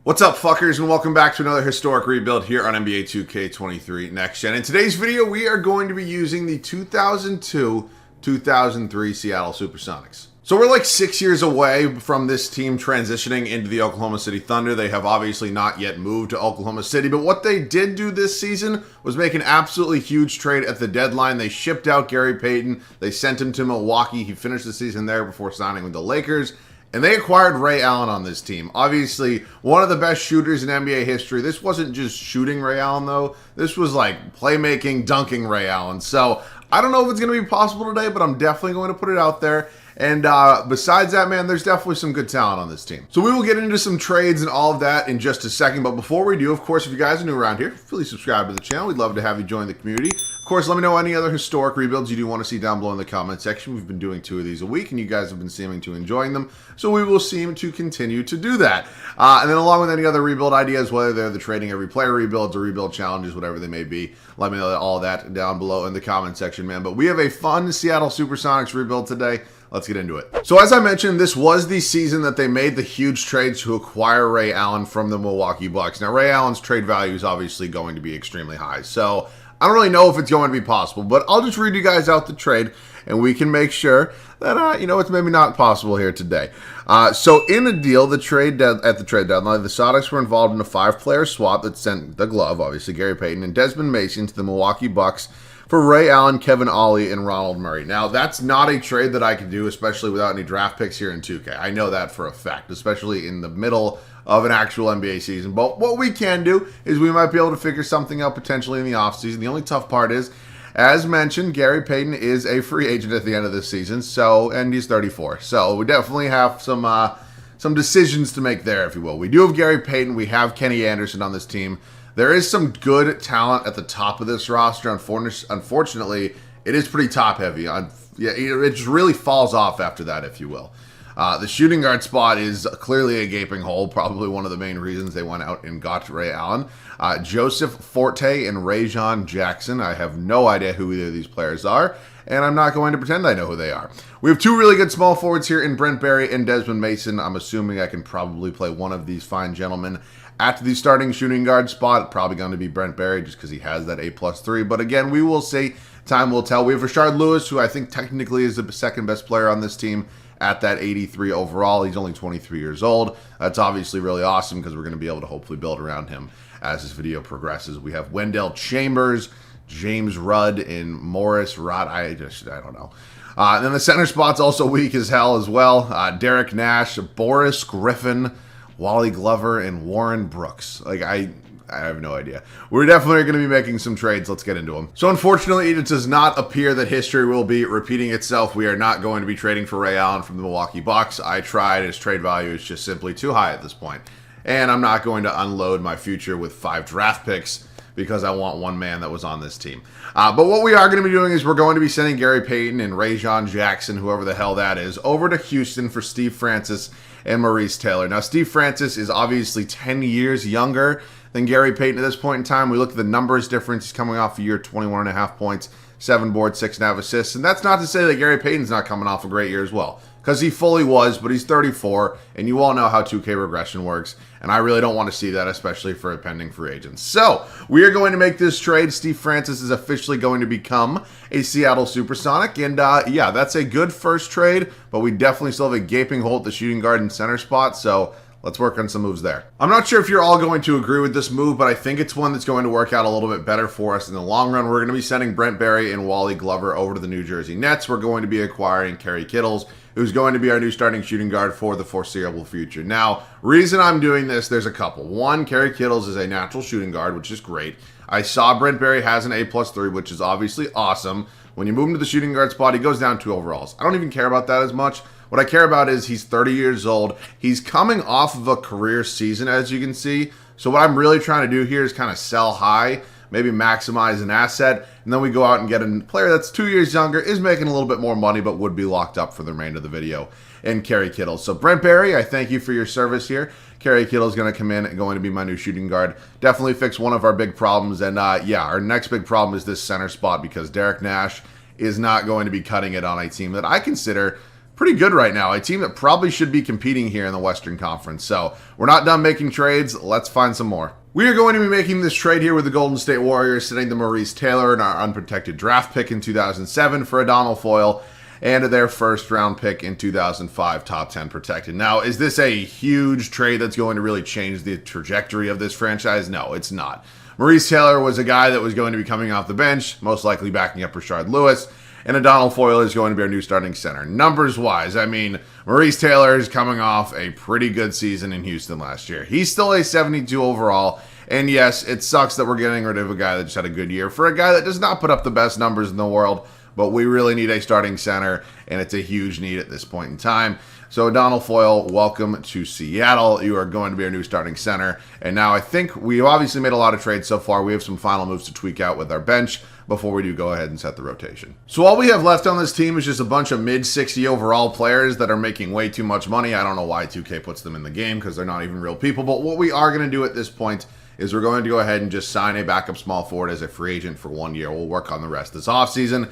What's up, fuckers, and welcome back to another historic rebuild here on NBA 2K23 Next Gen. In today's video, we are going to be using the 2002-2003 Seattle Supersonics. So we're like 6 years away from this team transitioning into the Oklahoma City Thunder. They have obviously not yet moved to Oklahoma City, but what they did do this season was make an absolutely huge trade at the deadline. They shipped out Gary Payton. They sent him to Milwaukee. He finished the season there before signing with the Lakers. And they acquired Ray Allen on this team. Obviously, one of the best shooters in NBA history. This wasn't just shooting Ray Allen, though. This was like playmaking, dunking Ray Allen. So I don't know if it's going to be possible today, but I'm definitely going to put it out there. And besides that, man, there's definitely some good talent on this team. So we will get into some trades and all of that in just a second. But before we do, of course, if you guys are new around here, please subscribe to the channel. We'd love to have you join the community. Of course, let me know any other historic rebuilds you do want to see down below in the comment section. We've been doing 2 of these a week, and you guys have been seeming to enjoying them. So we will seem to continue to do that. And then along with any other rebuild ideas, whether they're the trading every player rebuilds or rebuild challenges, whatever they may be, let me know all that down below in the comment section, man. But we have a fun Seattle Supersonics rebuild today. Let's get into it. So as I mentioned, this was the season that they made the huge trade to acquire Ray Allen from the Milwaukee Bucks. Now, Ray Allen's trade value is obviously going to be extremely high. So I don't really know if it's going to be possible, but I'll just read you guys out the trade and we can make sure that, it's maybe not possible here today. So in the deal, at the trade deadline, the Sonics were involved in a 5-player swap that sent the glove, obviously Gary Payton, and Desmond Mason to the Milwaukee Bucks for Ray Allen, Kevin Ollie, and Ronald Murray. Now, that's not a trade that I can do, especially without any draft picks here in 2K. I know that for a fact, especially in the middle of an actual NBA season. But what we can do is we might be able to figure something out potentially in the offseason. The only tough part is, as mentioned, Gary Payton is a free agent at the end of this season, and he's 34. So we definitely have some decisions to make there, if you will. We do have Gary Payton. We have Kenny Anderson on this team. There is some good talent at the top of this roster. Unfortunately, it is pretty top-heavy. It just really falls off after that, if you will. The shooting guard spot is clearly a gaping hole, probably one of the main reasons they went out and got Ray Allen. Joseph Forte and Rajon Jackson. I have no idea who either of these players are, and I'm not going to pretend I know who they are. We have 2 really good small forwards here in Brent Barry and Desmond Mason. I'm assuming I can probably play one of these fine gentlemen at the starting shooting guard spot. Probably going to be Brent Barry just because he has that A+3. But again, we will see. Time will tell. We have Rashard Lewis, who I think technically is the second best player on this team at that 83 overall. He's only 23 years old. That's obviously really awesome because we're going to be able to hopefully build around him as this video progresses. We have Wendell Chambers, James Rudd, and Morris Rod. I don't know. And then the center spot's also weak as hell as well. Derek Nash, Boris Griffin, Wally Glover, and Warren Brooks. I have no idea. We're definitely going to be making some trades. Let's get into them. So unfortunately, it does not appear that history will be repeating itself. We are not going to be trading for Ray Allen from the Milwaukee Bucks. I tried. His trade value is just simply too high at this point. And I'm not going to unload my future with 5 draft picks because I want one man that was on this team. But what we are going to be doing is we're going to be sending Gary Payton and Rajon Jackson, whoever the hell that is, over to Houston for Steve Francis and Maurice Taylor. Now, Steve Francis is obviously 10 years younger than Gary Payton at this point in time. We look at the numbers difference. He's coming off a year, 21.5 points, 7 boards, 6.5 assists. And that's not to say that Gary Payton's not coming off a great year as well, because he fully was, but he's 34, and you all know how 2K regression works, and I really don't want to see that, especially for a pending free agent. So, we are going to make this trade. Steve Francis is officially going to become a Seattle Supersonic, and yeah, that's a good first trade, but we definitely still have a gaping hole at the shooting guard and center spot, so let's work on some moves there. I'm not sure if you're all going to agree with this move, but I think it's one that's going to work out a little bit better for us in the long run. We're going to be sending Brent Barry and Wally Glover over to the New Jersey Nets. We're going to be acquiring Kerry Kittles, who's going to be our new starting shooting guard for the foreseeable future. Now, reason I'm doing this, there's a couple. One, Kerry Kittles is a natural shooting guard, which is great. I saw Brent Barry has an A+3, which is obviously awesome. When you move him to the shooting guard spot, he goes down 2 overalls. I don't even care about that as much. What I care about is he's 30 years old. He's coming off of a career season, as you can see. So what I'm really trying to do here is kind of sell high, maybe maximize an asset, and then we go out and get a player that's 2 years younger, is making a little bit more money, but would be locked up for the remainder of the video, and Kerry Kittles. So Brent Barry, I thank you for your service here. Kerry Kittle is going to come in and going to be my new shooting guard. Definitely fix one of our big problems, and yeah, our next big problem is this center spot, because Derek Nash is not going to be cutting it on a team that I consider pretty good right now. A team that probably should be competing here in the Western Conference. So we're not done making trades. Let's find some more. We are going to be making this trade here with the Golden State Warriors, sending the Maurice Taylor and our unprotected draft pick in 2007 for a Donald Foyle and their first round pick in 2005, top 10 protected. Now, is this a huge trade that's going to really change the trajectory of this franchise? No, it's not. Maurice Taylor was a guy that was going to be coming off the bench, most likely backing up Rashard Lewis, and a Donald Foyle is going to be our new starting center. Numbers-wise, I mean, Maurice Taylor is coming off a pretty good season in Houston last year. He's still a 72 overall, and yes, it sucks that we're getting rid of a guy that just had a good year for a guy that does not put up the best numbers in the world, but we really need a starting center, and it's a huge need at this point in time. So Donald Foyle, welcome to Seattle. You are going to be our new starting center. And now I think we've obviously made a lot of trades so far. We have some final moves to tweak out with our bench before we do go ahead and set the rotation. So all we have left on this team is just a bunch of mid-60 overall players that are making way too much money. I don't know why 2K puts them in the game because they're not even real people. But what we are going to do at this point is we're going to go ahead and just sign a backup small forward as a free agent for 1 year. We'll work on the rest this offseason.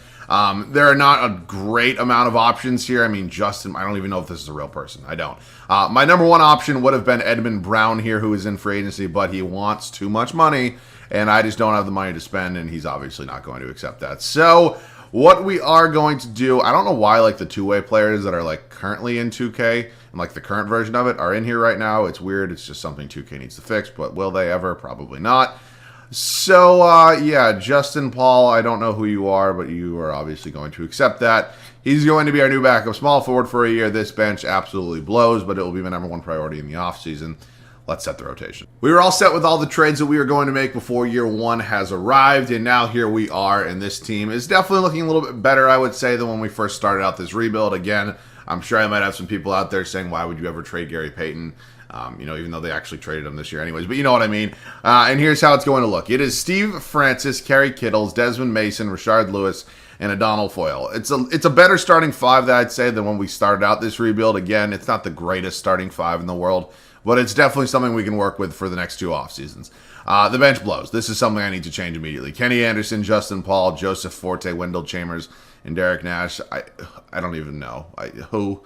There are not a great amount of options here. I mean, Justin, I don't even know if this is a real person. I don't. My number one option would have been Edmund Brown here, who is in free agency, but he wants too much money, and I just don't have the money to spend, and he's obviously not going to accept that. So what we are going to do, I don't know why like the two-way players that are like currently in 2K and like the current version of it are in here right now. It's weird. It's just something 2K needs to fix, but will they ever? Probably not. So, yeah, Justin Paul, I don't know who you are, but you are obviously going to accept that. He's going to be our new backup small forward for a year. This bench absolutely blows, but it will be my number one priority in the offseason. Let's set the rotation. We were all set with all the trades that we were going to make before year one has arrived, and now here we are, and this team is definitely looking a little bit better, I would say, than when we first started out this rebuild. Again, I'm sure I might have some people out there saying, why would you ever trade Gary Payton? Even though they actually traded him this year anyways, but you know what I mean. And here's how it's going to look. It is Steve Francis, Kerry Kittles, Desmond Mason, Rashard Lewis, and a Donald Foyle. It's a better starting five that I'd say than when we started out this rebuild. Again, it's not the greatest starting five in the world, but it's definitely something we can work with for the next two off seasons. The bench blows. This is something I need to change immediately. Kenny Anderson, Justin Paul, Joseph Forte, Wendell Chambers, and Derek Nash. I don't even know who.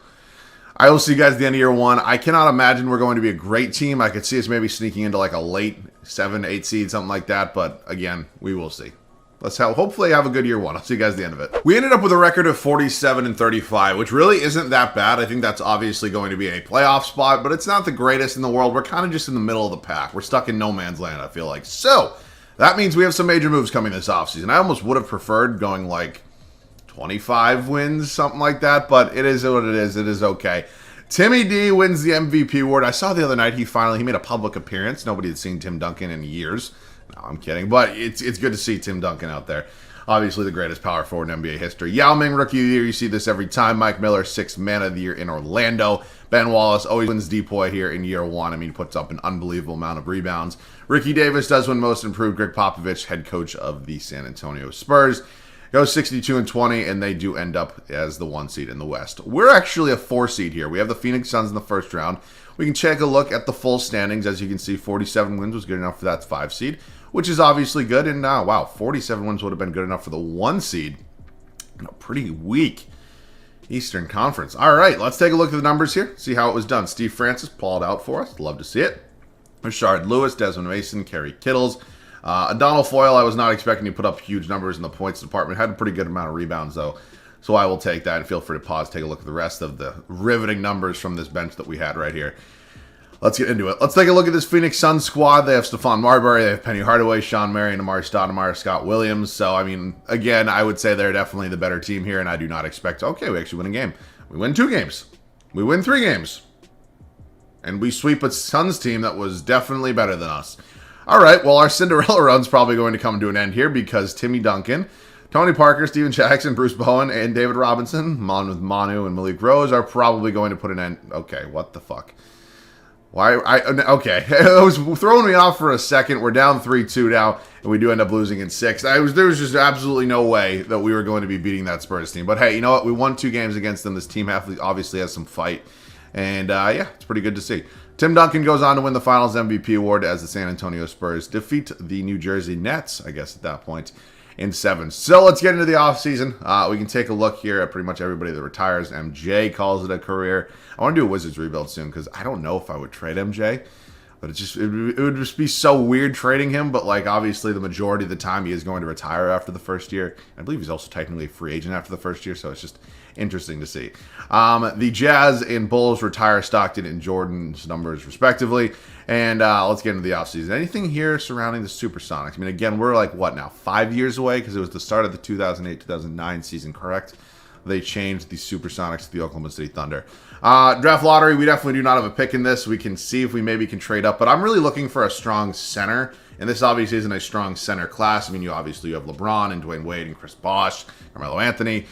I will see you guys at the end of year one. I cannot imagine we're going to be a great team. I could see us maybe sneaking into like a late 7, 8 seed, something like that. But again, we will see. Let's hopefully have a good year one. I'll see you guys at the end of it. We ended up with a record of 47-35, which really isn't that bad. I think that's obviously going to be a playoff spot, but it's not the greatest in the world. We're kind of just in the middle of the pack. We're stuck in no man's land, I feel like. So that means we have some major moves coming this offseason. I almost would have preferred going like 25 wins, something like that, but it is what it is. It is okay. Timmy D wins the MVP award. I saw the other night he made a public appearance. Nobody had seen Tim Duncan in years. No, I'm kidding, but it's good to see Tim Duncan out there. Obviously the greatest power forward in NBA history. Yao Ming, Rookie of the Year. You see this every time. Mike Miller, 6th Man of the Year in Orlando. Ben Wallace always wins DPOY here in year one. I mean, puts up an unbelievable amount of rebounds. Ricky Davis does win Most Improved. Greg Popovich, head coach of the San Antonio Spurs, goes 62-20, and they do end up as the 1 seed in the West. We're actually a 4 seed here. We have the Phoenix Suns in the first round. We can take a look at the full standings. As you can see, 47 wins was good enough for that 5 seed, which is obviously good. And wow, 47 wins would have been good enough for the 1 seed. Pretty weak Eastern Conference. All right, let's take a look at the numbers here, see how it was done. Steve Francis pulled out for us. Love to see it. Rashard Lewis, Desmond Mason, Kerry Kittles. Donald Foyle, I was not expecting to put up huge numbers in the points department. Had a pretty good amount of rebounds, though. So I will take that, and feel free to pause, take a look at the rest of the riveting numbers from this bench that we had right here. Let's get into it. Let's take a look at this Phoenix Suns squad. They have Stephon Marbury, they have Penny Hardaway, Sean Marion, Amari Stoudemire, Scott Williams. So, I mean, again, I would say they're definitely the better team here, and I do not expect, okay, we actually win a game. We win 2 games. We win 3 games. And we sweep a Suns team that was definitely better than us. All right, well, our Cinderella run's probably going to come to an end here because Timmy Duncan, Tony Parker, Steven Jackson, Bruce Bowen, and David Robinson, with Manu and Malik Rose, are probably going to put an end. Okay, what the fuck? Okay, it was throwing me off for a second. We're down 3-2 now, and we do end up losing in 6. There was just absolutely no way that we were going to be beating that Spurs team. But hey, you know what? We won 2 games against them. This team obviously has some fight. And yeah, it's pretty good to see. Tim Duncan goes on to win the Finals MVP award as the San Antonio Spurs defeat the New Jersey Nets, I guess, at that point, in 7. So let's get into the offseason. We can take a look here at pretty much everybody that retires. MJ calls it a career. I want to do a Wizards rebuild soon because I don't know if I would trade MJ. But it would just be so weird trading him. But like obviously the majority of the time he is going to retire after the first year. I believe he's also technically a free agent after the first year. So it's just interesting to see. The Jazz and Bulls retire Stockton and Jordan's numbers respectively. And let's get into the offseason. Anything here surrounding the Supersonics? I mean, again, we're like, what now, 5 years away? Because it was the start of the 2008-2009 season, correct? They changed the Supersonics to the Oklahoma City Thunder. Draft lottery, we definitely do not have a pick in this. We can see if we maybe can trade up. But I'm really looking for a strong center. And this obviously isn't a strong center class. I mean, you have LeBron and Dwayne Wade and Chris Bosh, Carmelo Anthony.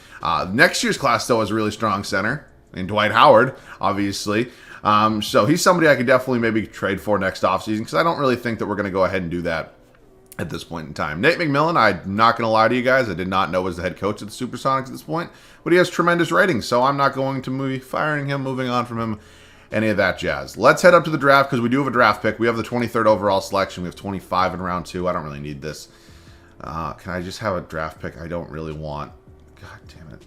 Next year's class, though, is a really strong center. And Dwight Howard, obviously. So he's somebody I could definitely maybe trade for next offseason because I don't really think that we're going to go ahead and do that at this point in time. Nate McMillan, I'm not going to lie to you guys, I did not know was the head coach of the Supersonics at this point, but he has tremendous ratings, so I'm not going to be firing him, moving on from him, any of that jazz. Let's head up to the draft because we do have a draft pick. We have the 23rd overall selection. We have 25 in round 2. I don't really need this. Can I just have a draft pick I don't really want? God damn it.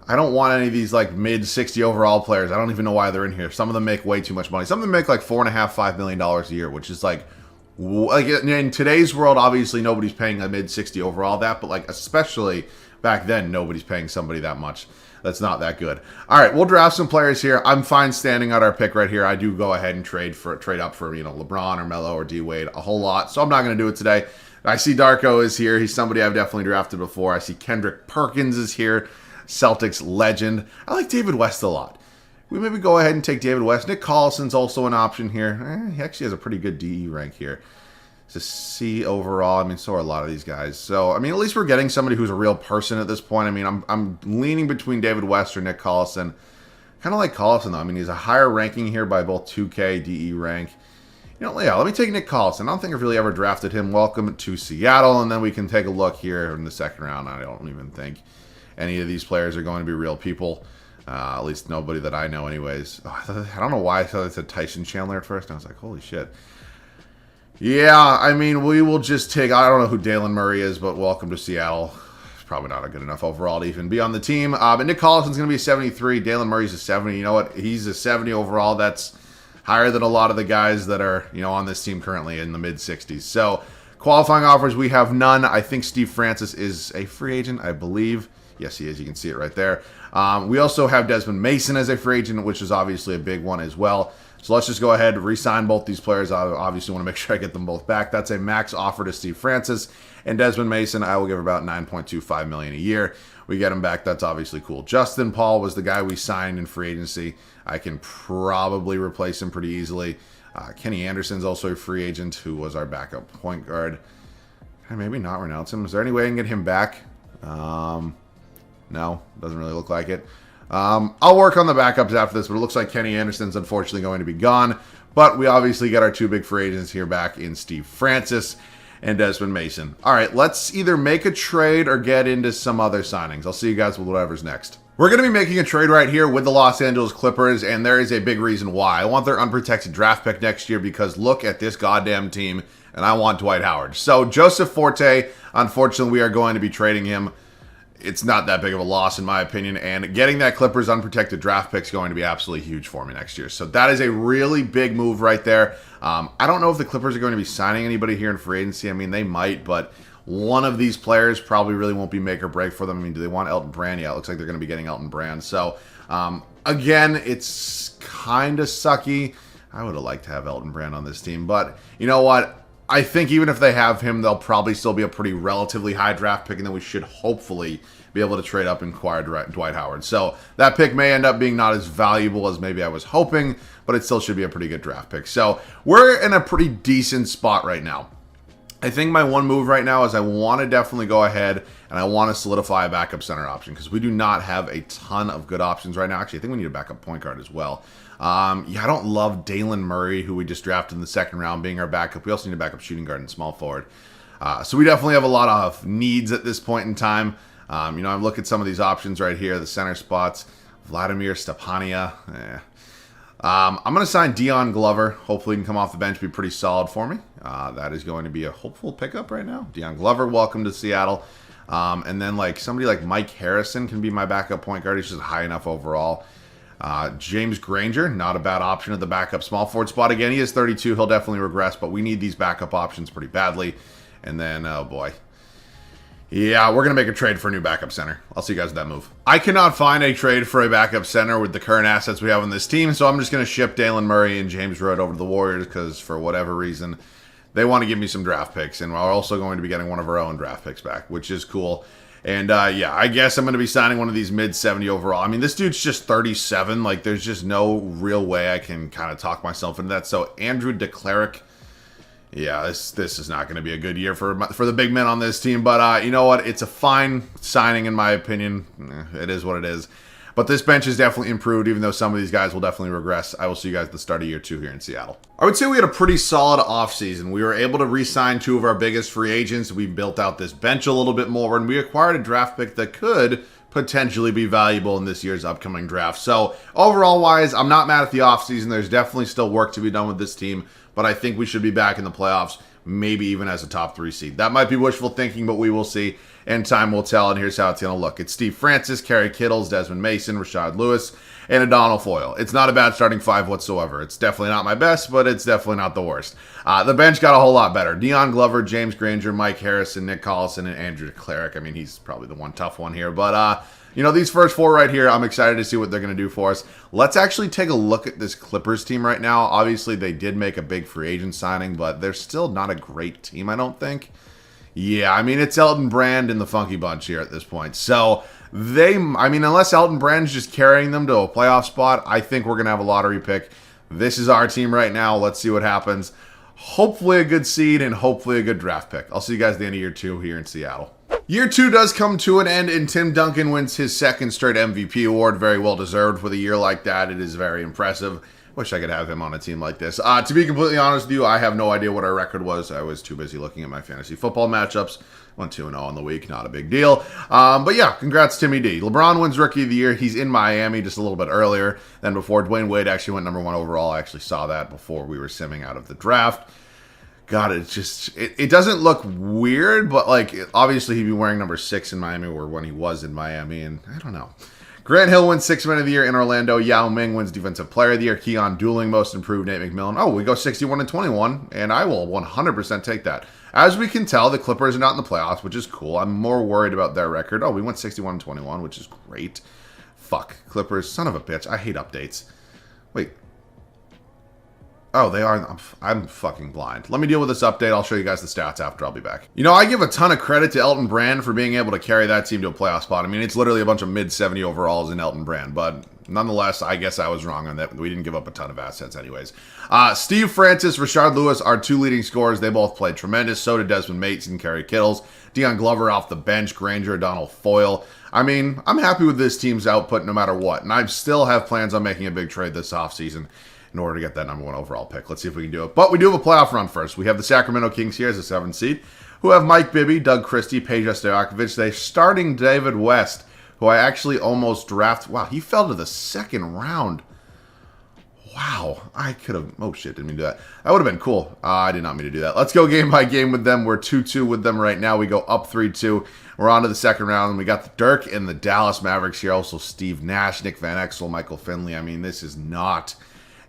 I don't want any of these like mid 60 overall players. I don't even know why they're in here. Some of them make way too much money. Some of them make like $4.5–5 million a year, which is like in today's world, obviously nobody's paying a mid 60 overall that, but like especially back then, nobody's paying somebody that much. That's not that good. All right, we'll draft some players here. I'm fine standing at our pick right here. I do go ahead and trade up for LeBron or Melo or D Wade a whole lot. So I'm not going to do it today. I see Darko is here. He's somebody I've definitely drafted before. I see Kendrick Perkins is here. Celtics legend. I like David West a lot. We maybe go ahead and take David West. Nick Collison's also an option here. He actually has a pretty good DE rank here. It's a C overall. I mean, so are a lot of these guys. So, I mean, at least we're getting somebody who's a real person at this point. I mean, I'm leaning between David West or Nick Collison. Kind of like Collison, though. I mean, he's a higher ranking here by both 2K, DE rank. Yeah, let me take Nick Collison. I don't think I've really ever drafted him. Welcome to Seattle. And then we can take a look here in the second round. I don't even think any of these players are going to be real people. At least nobody that I know anyways. I don't know why I thought it said Tyson Chandler at first. And I was like, holy shit. Yeah, I mean, we will just take... I don't know who Dalen Murray is, but welcome to Seattle. He's probably not a good enough overall to even be on the team. But Nick Collison's going to be a 73. Dalen Murray's a 70. You know what? He's a 70 overall. That's higher than a lot of the guys that are, on this team currently in the mid-60s. So, qualifying offers, we have none. I think Steve Francis is a free agent, I believe. Yes, he is. You can see it right there. We also have Desmond Mason as a free agent, which is obviously a big one as well. So let's just go ahead and re-sign both these players. I obviously want to make sure I get them both back. That's a max offer to Steve Francis. And Desmond Mason, I will give about $9.25 million a year. We get him back. That's obviously cool. Justin Paul was the guy we signed in free agency. I can probably replace him pretty easily. Kenny Anderson's also a free agent who was our backup point guard. Can I maybe not renounce him? Is there any way I can get him back? No, doesn't really look like it. I'll work on the backups after this, but it looks like Kenny Anderson's unfortunately going to be gone. But we obviously got our two big free agents here back in Steve Francis and Desmond Mason. All right, let's either make a trade or get into some other signings. I'll see you guys with whatever's next. We're going to be making a trade right here with the Los Angeles Clippers, and there is a big reason why. I want their unprotected draft pick next year because look at this goddamn team, and I want Dwight Howard. So Joseph Forte, unfortunately, we are going to be trading him. It's not that big of a loss in my opinion, and getting that Clippers unprotected draft pick is going to be absolutely huge for me next year. So that is a really big move right there. I don't know if the Clippers are going to be signing anybody here in free agency. I mean, they might, but one of these players probably really won't be make or break for them. I mean, do they want Elton Brand? Yeah, it looks like they're going to be getting Elton Brand. So, again, it's kind of sucky. I would have liked to have Elton Brand on this team, but you know what? I think even if they have him, they'll probably still be a pretty relatively high draft pick, and then we should hopefully be able to trade up and acquire Dwight Howard. So that pick may end up being not as valuable as maybe I was hoping, but it still should be a pretty good draft pick. So we're in a pretty decent spot right now. I think my one move right now is I want to definitely go ahead and I want to solidify a backup center option because we do not have a ton of good options right now. Actually, I think we need a backup point guard as well. Yeah, I don't love Dalen Murray, who we just drafted in the second round, being our backup. We also need a backup shooting guard and small forward. So we definitely have a lot of needs at this point in time. I'm looking at some of these options right here, the center spots. Vladimir Stepania. I'm going to sign Dion Glover. Hopefully he can come off the bench, be pretty solid for me. That is going to be a hopeful pickup right now. Dion Glover, welcome to Seattle. And then like somebody like Mike Harrison can be my backup point guard. He's just high enough overall. James Granger, not a bad option at the backup small forward spot. Again, he is 32. He'll definitely regress, but we need these backup options pretty badly. And then, oh boy. Yeah, we're going to make a trade for a new backup center. I'll see you guys at that move. I cannot find a trade for a backup center with the current assets we have on this team, so I'm just going to ship Dalen Murray and James Road over to the Warriors because for whatever reason, they want to give me some draft picks, and we're also going to be getting one of our own draft picks back, which is cool. And yeah, I guess I'm going to be signing one of these mid-70 overall. I mean, this dude's just 37. Like, there's just no real way I can kind of talk myself into that. So, Andrew DeCleric. Yeah, this is not going to be a good year for the big men on this team. But you know what? It's a fine signing, in my opinion. It is what it is. But this bench is definitely improved, even though some of these guys will definitely regress. I will see you guys at the start of year 2 here in Seattle. I would say we had a pretty solid offseason. We were able to re-sign 2 of our biggest free agents. We built out this bench a little bit more, and we acquired a draft pick that could potentially be valuable in this year's upcoming draft. So overall wise, I'm not mad at the offseason. There's definitely still work to be done with this team, but I think we should be back in the playoffs, maybe even as a top 3 seed. That might be wishful thinking, but we will see, and time will tell, and here's how it's going to look. It's Steve Francis, Kerry Kittles, Desmond Mason, Rashad Lewis, and Adonal Foyle. It's not a bad starting 5 whatsoever. It's definitely not my best, but it's definitely not the worst. The bench got a whole lot better. Dion Glover, James Granger, Mike Harrison, Nick Collison, and Andrew DeCleric. I mean, he's probably the one tough one here, but you know, these first 4 right here, I'm excited to see what they're going to do for us. Let's actually take a look at this Clippers team right now. Obviously, they did make a big free agent signing, but they're still not a great team, I don't think. Yeah, I mean, it's Elton Brand and the Funky Bunch here at this point. So, unless Elton Brand's just carrying them to a playoff spot, I think we're going to have a lottery pick. This is our team right now. Let's see what happens. Hopefully a good seed and hopefully a good draft pick. I'll see you guys at the end of year 2 here in Seattle. Year 2 does come to an end, and Tim Duncan wins his 2nd straight MVP award. Very well deserved with a year like that. It is very impressive. Wish I could have him on a team like this. To be completely honest with you, I have no idea what our record was. I was too busy looking at my fantasy football matchups. Went 2-0 on the week. Not a big deal. But yeah, congrats Timmy D. LeBron wins Rookie of the Year. He's in Miami just a little bit earlier than before. Dwayne Wade actually went number 1 overall. I actually saw that before we were simming out of the draft. God, it's just, it doesn't look weird, but like, obviously he'd be wearing number 6 in Miami, or when he was in Miami, and I don't know. Grant Hill wins 6th Man of the Year in Orlando. Yao Ming wins Defensive Player of the Year. Keon Dooling, Most Improved. Nate McMillan. Oh, we go 61-21, and I will 100% take that. As we can tell, the Clippers are not in the playoffs, which is cool. I'm more worried about their record. Oh, we went 61-21, which is great. Fuck. Clippers, son of a bitch. I hate updates. Wait. Oh, they are. I'm fucking blind. Let me deal with this update. I'll show you guys the stats after. I'll be back. You know, I give a ton of credit to Elton Brand for being able to carry that team to a playoff spot. I mean, it's literally a bunch of mid-70 overalls in Elton Brand, but nonetheless, I guess I was wrong on that. We didn't give up a ton of assets anyways. Steve Francis, Rashard Lewis, our 2 leading scorers. They both played tremendous. So did Desmond Mason, Kerry Kittles. Dion Glover off the bench, Granger, Donald Foyle. I mean, I'm happy with this team's output no matter what, and I still have plans on making a big trade this offseason in order to get that number 1 overall pick. Let's see if we can do it. But we do have a playoff run first. We have the Sacramento Kings here as a 7th seed, who have Mike Bibby, Doug Christie, Peja Stojakovic. They're starting David West, who I actually almost drafted. Wow, he fell to the 2nd round. Wow, I could have... Oh, shit, didn't mean to do that. That would have been cool. I did not mean to do that. Let's go game by game with them. We're 2-2 with them right now. We go up 3-2. We're on to the 2nd round, and we got the Dirk and the Dallas Mavericks here. Also, Steve Nash, Nick Van Exel, Michael Finley. I mean, this is not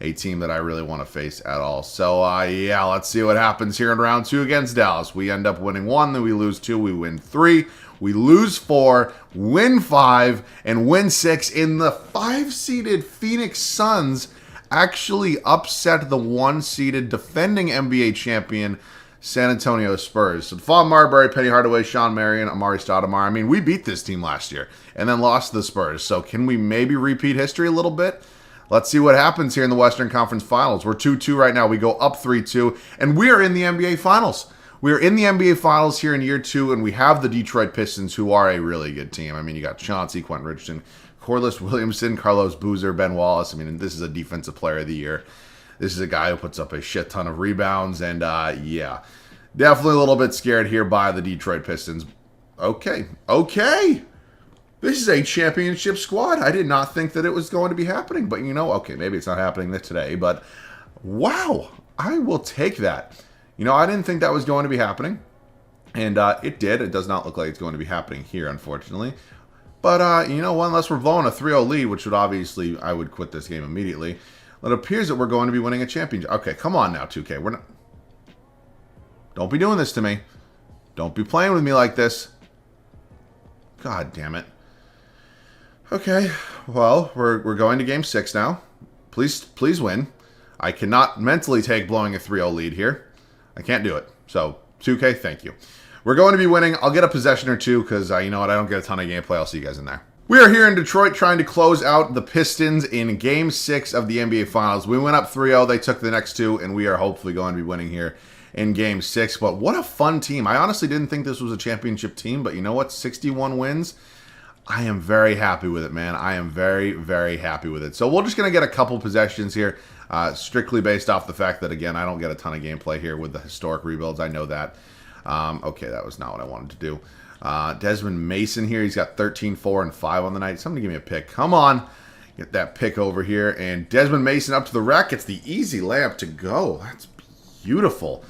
a team that I really want to face at all. So, yeah, let's see what happens here in round 2 against Dallas. We end up winning 1, then we lose 2, we win 3, we lose 4, win 5, and win 6 in the 5-seeded Phoenix Suns actually upset the 1-seeded defending NBA champion San Antonio Spurs. So, Devon Marbury, Penny Hardaway, Sean Marion, Amari Stoudemire. I mean, we beat this team last year and then lost to the Spurs. So, can we maybe repeat history a little bit? Let's see what happens here in the Western Conference Finals. We're 2-2 right now. We go up 3-2, and we are in the NBA Finals. We are in the NBA Finals here in year 2, and we have the Detroit Pistons, who are a really good team. I mean, you got Chauncey, Quentin Richardson, Corliss Williamson, Carlos Boozer, Ben Wallace. I mean, this is a Defensive Player of the Year. This is a guy who puts up a shit ton of rebounds, and yeah, definitely a little bit scared here by the Detroit Pistons. Okay. This is a championship squad. I did not think that it was going to be happening. But, you know, okay, maybe it's not happening today. But, wow, I will take that. You know, I didn't think that was going to be happening. And it did. It does not look like it's going to be happening here, unfortunately. But, you know what? Unless we're blowing a 3-0 lead, which would obviously, I would quit this game immediately. It appears that we're going to be winning a championship. Okay, come on now, 2K. We're not... Don't be doing this to me. Don't be playing with me like this. God damn it. Okay, well, we're going to game 6 now. Please win. I cannot mentally take blowing a 3-0 lead here. I can't do it. So, 2K, thank you. We're going to be winning. I'll get a possession or two because, you know what, I don't get a ton of gameplay. I'll see you guys in there. We are here in Detroit trying to close out the Pistons in Game 6 of the NBA Finals. We went up 3-0. They took the next two, and we are hopefully going to be winning here in Game 6. But what a fun team. I honestly didn't think this was a championship team, but you know what? 61 wins. I am very happy with it, man. I am very, very happy with it. So we're just going to get a couple possessions here, strictly based off the fact that, again, I don't get a ton of gameplay here with the historic rebuilds. I know that. Okay, that was not what I wanted to do. Desmond Mason here. He's got 13, 4, and 5 on the night. Somebody give me a pick. Come on. Get that pick over here. And Desmond Mason up to the rack. Gets the easy layup to go. That's beautiful.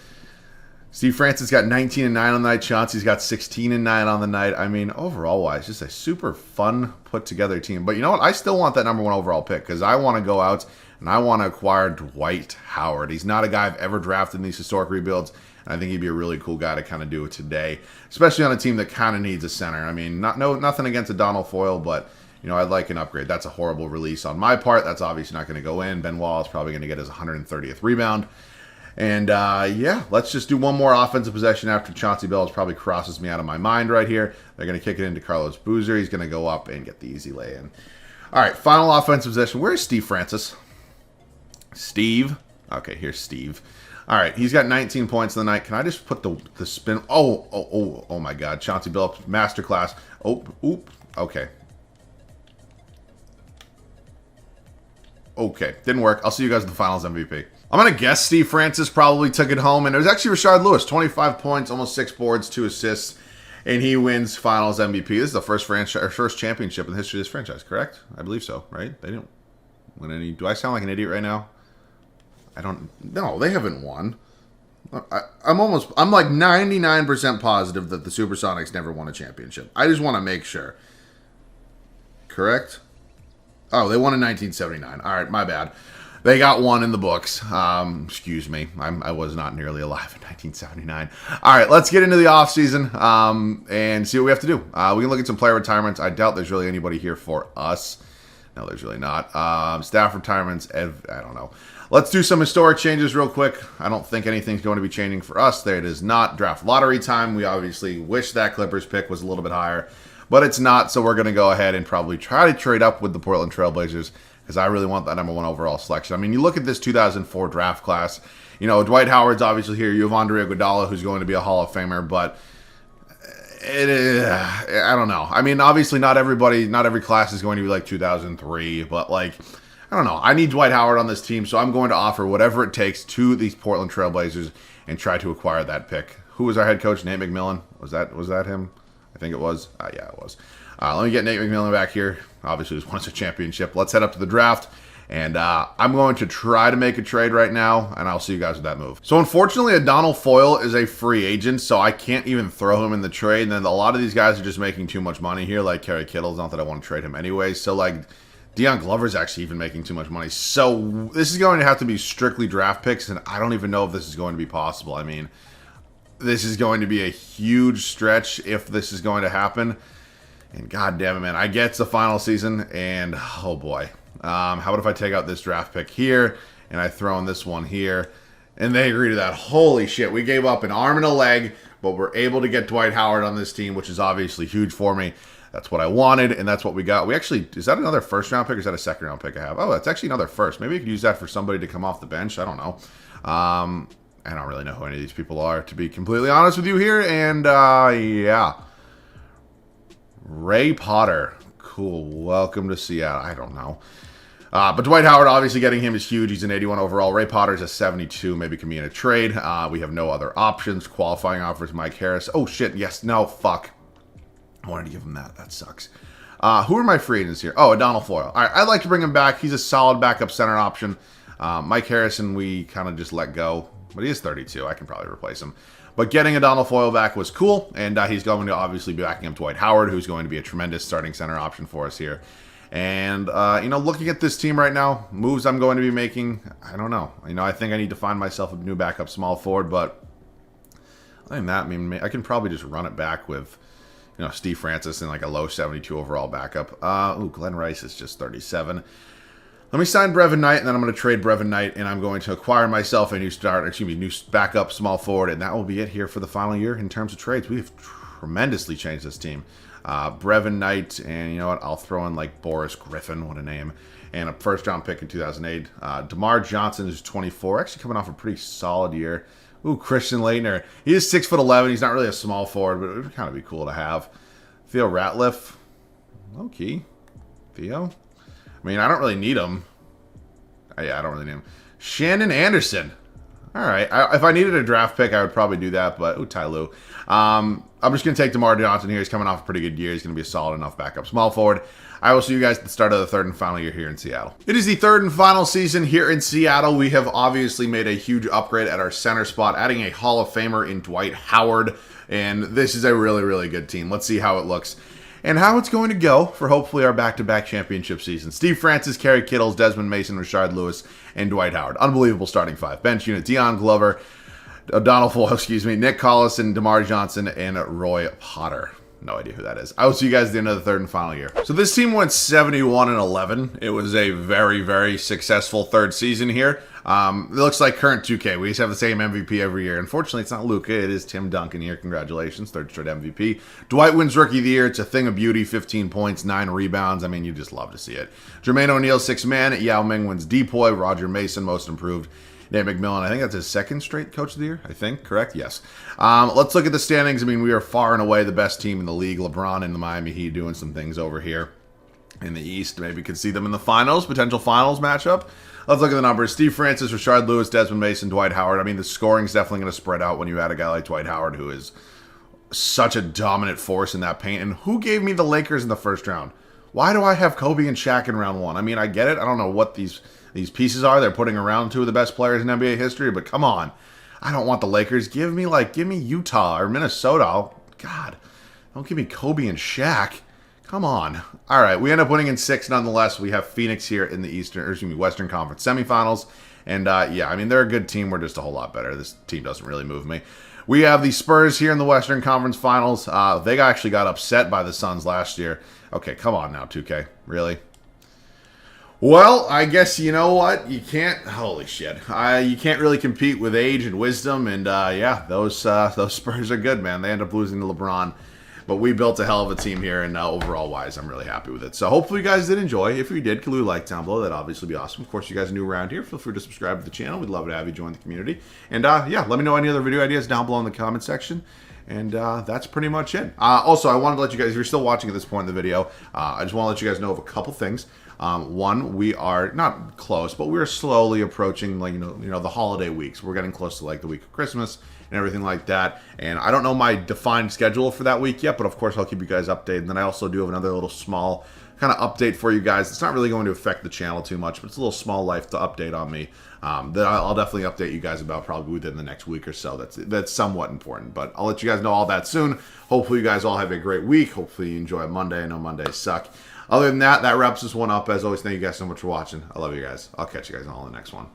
Steve Francis got 19 and 9 on the night. Chauncey's got 16 and 9 on the night. I mean, overall wise, just a super fun put together team. But you know what? I still want that #1 overall pick because I want to go out and I want to acquire Dwight Howard. He's not a guy I've ever drafted in these historic rebuilds. And I think he'd be a really cool guy to kind of do it today, especially on a team that kind of needs a center. I mean, nothing against a Donald Foyle, but you know, I'd like an upgrade. That's a horrible release on my part. That's obviously not going to go in. Ben Wall is probably going to get his 130th rebound. And, yeah, let's just do one more offensive possession after Chauncey Billups probably crosses me out of my mind right here. They're going to kick it into Carlos Boozer. He's going to go up and get the easy lay-in. All right, final offensive possession. Where's Steve Francis? Steve. Okay, here's Steve. All right, he's got 19 points in the night. Can I just put the spin? Oh, my God. Chauncey Billups, masterclass. Oop. Okay. Okay, didn't work. I'll see you guys at the Finals MVP. I'm going to guess Steve Francis probably took it home, and it was actually Rashard Lewis. 25 points, almost 6 boards, 2 assists, and he wins Finals MVP. This is the first championship in the history of this franchise, correct? I believe so, right? They didn't win any. Do I sound like an idiot right now? No, they haven't won. I'm like 99% positive that the Supersonics never won a championship. I just want to make sure. Correct? Oh, they won in 1979. All right, my bad. They got one in the books. Excuse me. I was not nearly alive in 1979. All right, let's get into the offseason and see what we have to do. We can look at some player retirements. I doubt there's really anybody here for us. No, there's really not. Staff retirements, I don't know. Let's do some historic changes real quick. I don't think anything's going to be changing for us. There it is not. Draft lottery time. We obviously wish that Clippers pick was a little bit higher, but it's not, so we're going to go ahead and probably try to trade up with the Portland Trailblazers because I really want that #1 overall selection. I mean, you look at this 2004 draft class. You know, Dwight Howard's obviously here. You have Andre Iguodala, who's going to be a Hall of Famer, but I don't know. I mean, obviously not every class is going to be like 2003, but like, I don't know. I need Dwight Howard on this team, so I'm going to offer whatever it takes to these Portland Trailblazers and try to acquire that pick. Who was our head coach? Nate McMillan? Was that him? I think it was. Yeah, it was. Let me get Nate McMillan back here. Obviously, he's won us a championship. Let's head up to the draft. And I'm going to try to make a trade right now, and I'll see you guys with that move. So, unfortunately, Donald Foyle is a free agent, so I can't even throw him in the trade. And then a lot of these guys are just making too much money here, like Kerry Kittle's. Not that I want to trade him anyway. So, like, Deion Glover's actually even making too much money. So, this is going to have to be strictly draft picks, and I don't even know if this is going to be possible. I mean, this is going to be a huge stretch if this is going to happen. And god damn it, man. I get it's the final season, and oh boy. How about if I take out this draft pick here, and I throw in this one here, and they agree to that. Holy shit, we gave up an arm and a leg, but we're able to get Dwight Howard on this team, which is obviously huge for me. That's what I wanted, and that's what we got. We actually, is that another first-round pick, or is that a second-round pick I have? Oh, that's actually another first. Maybe we could use that for somebody to come off the bench. I don't know. I don't really know who any of these people are, to be completely honest with you here, and yeah. Ray Potter. Cool. Welcome to Seattle. I don't know. But Dwight Howard, obviously getting him is huge. He's an 81 overall. Ray Potter's a 72. Maybe can be in a trade. We have no other options. Qualifying offers, Mike Harris. Oh, shit. Yes. No. Fuck. I wanted to give him that. That sucks. Who are my free agents here? Oh, O'Donnell Foyle. All right, I'd like to bring him back. He's a solid backup center option. Mike Harrison, we kind of just let go, but he is 32. I can probably replace him. But getting O'Donnell Foyle back was cool, and he's going to obviously be backing up Dwight Howard, who's going to be a tremendous starting center option for us here. And, looking at this team right now, moves I'm going to be making, I don't know. I think I need to find myself a new backup small forward, but other than that, I can probably just run it back with, Steve Francis in like a low 72 overall backup. Glenn Rice is just 37. Let me sign Brevin Knight, and then I'm going to trade Brevin Knight, and I'm going to acquire myself a new backup small forward, and that will be it here for the final year in terms of trades. We have tremendously changed this team. Brevin Knight, and you know what? I'll throw in like Boris Griffin, what a name, and a first-round pick in 2008. DeMar Johnson is 24, actually coming off a pretty solid year. Christian Leitner. He is 6'11". He's not really a small forward, but it would kind of be cool to have. Theo Ratliff, low key. Theo. I don't really need him. Yeah, I don't really need him. Shannon Anderson. All right. If I needed a draft pick, I would probably do that, but Ty Lue. I'm just going to take DeMar Johnson here. He's coming off a pretty good year. He's going to be a solid enough backup small forward. I will see you guys at the start of the third and final year here in Seattle. It is the third and final season here in Seattle. We have obviously made a huge upgrade at our center spot, adding a Hall of Famer in Dwight Howard, and this is a really, really good team. Let's see how it looks and how it's going to go for hopefully our back-to-back championship season. Steve Francis, Kerry Kittles, Desmond Mason, Rashard Lewis, and Dwight Howard. Unbelievable starting five. Bench unit, Deion Glover, O'Donnell Foyle, Nick Collison, DeMar Johnson, and Roy Potter. No idea who that is. I will see you guys at the end of the third and final year. So this team went 71-11. It was a very, very successful third season here. It looks like current 2K. We just have the same MVP every year. Unfortunately, it's not Luka. It is Tim Duncan here. Congratulations. Third straight MVP. Dwight wins Rookie of the Year. It's a thing of beauty. 15 points, 9 rebounds. You just love to see it. Jermaine O'Neal, 6th man. Yao Ming wins Depoy. Roger Mason, most improved. Nate McMillan, I think that's his second straight Coach of the Year, I think, correct? Yes. Let's look at the standings. We are far and away the best team in the league. LeBron and the Miami Heat doing some things over here in the East. Maybe could see them in the finals, potential finals matchup. Let's look at the numbers. Steve Francis, Rashard Lewis, Desmond Mason, Dwight Howard. The scoring's definitely going to spread out when you add a guy like Dwight Howard, who is such a dominant force in that paint. And who gave me the Lakers in the first round? Why do I have Kobe and Shaq in round one? I get it. I don't know what these pieces are. They're putting around two of the best players in NBA history, but come on. I don't want the Lakers. Give me Utah or Minnesota. God, don't give me Kobe and Shaq. Come on. All right, we end up winning in 6 nonetheless. We have Phoenix here in the Western Conference semifinals. And they're a good team. We're just a whole lot better. This team doesn't really move me. We have the Spurs here in the Western Conference Finals. They actually got upset by the Suns last year. Okay, come on now, 2K. Really? Well, I guess you know what? You can't. Holy shit! You can't really compete with age and wisdom, and those Spurs are good, man. They end up losing to LeBron, but we built a hell of a team here, and overall wise, I'm really happy with it. So hopefully you guys did enjoy. If you did, can leave a like down below. That'd obviously be awesome. Of course, you guys are new around here. Feel free to subscribe to the channel. We'd love to have you join the community. And let me know any other video ideas down below in the comment section. And that's pretty much it. Also, I wanted to let you guys, if you're still watching at this point in the video, I just want to let you guys know of a couple things. One, we are not close, but we're slowly approaching the holiday weeks. We're getting close to the week of Christmas and everything like that. And I don't know my defined schedule for that week yet, but of course I'll keep you guys updated. And then I also do have another little small kind of update for you guys. It's not really going to affect the channel too much, but it's a little small life to update on me that I'll definitely update you guys about probably within the next week or so. That's somewhat important, but I'll let you guys know all that soon. Hopefully you guys all have a great week. Hopefully you enjoy Monday. I know Mondays suck. Other than that, that wraps this one up. As always, thank you guys so much for watching. I love you guys. I'll catch you guys all in the next one.